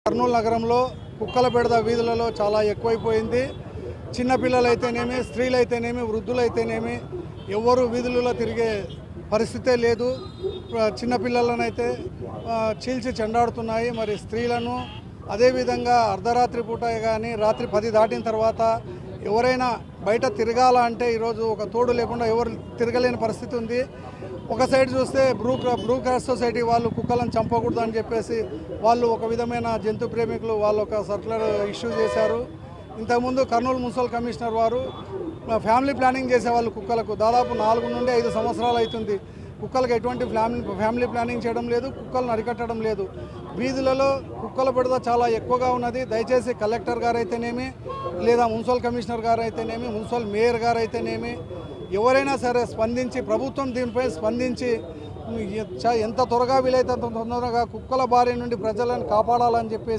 కర్నూలు నగరంలో కుక్కల బెడద వీధులలో చాలా ఎక్కువైపోయింది. చిన్నపిల్లలైతేనేమి, స్త్రీలైతేనేమి, వృద్ధులైతేనేమి ఎవరు వీధులలో తిరిగే పరిస్థితే లేదు. చిన్నపిల్లలనైతే చీల్చి చెండాడుతున్నాయి. మరి స్త్రీలను అదేవిధంగా అర్ధరాత్రి పూట కానీ రాత్రి 10 దాటిన తర్వాత ఎవరైనా బయట తిరగాలంటే ఈరోజు ఒక తోడు లేకుండా ఎవరు తిరగలేని పరిస్థితి ఉంది. ఒక సైడ్ చూస్తే బ్లూ క్రాస్ సొసైటీ వాళ్ళు కుక్కలను చంపకూడదు అని చెప్పేసి వాళ్ళు ఒక విధమైన జంతు ప్రేమికులు వాళ్ళు ఒక సర్క్యులర్ ఇష్యూ చేశారు. ఇంతకుముందు కర్నూలు మున్సిపల్ కమిషనర్ వారు ఫ్యామిలీ ప్లానింగ్ చేసేవాళ్ళు కుక్కలకు దాదాపు 4 నుండి 5 సంవత్సరాలు అవుతుంది. కుక్కలకు ఎటువంటి ఫ్యామిలీ ప్లానింగ్ చేయడం లేదు, కుక్కలను అరికట్టడం లేదు. వీధులలో కుక్కల బెడద చాలా ఎక్కువగా ఉన్నది. దయచేసి కలెక్టర్ గారు అయితేనేమి, లేదా మున్సిపల్ కమిషనర్ గారు అయితేనేమి, మున్సిపల్ మేయర్ గారు అయితేనేమి ఎవరైనా సరే స్పందించి ప్రభుత్వం దీనిపై స్పందించి ఎంత త్వరగా వీలైతే అంత తొందరగా కుక్కల బారి నుండి ప్రజలను కాపాడాలని చెప్పి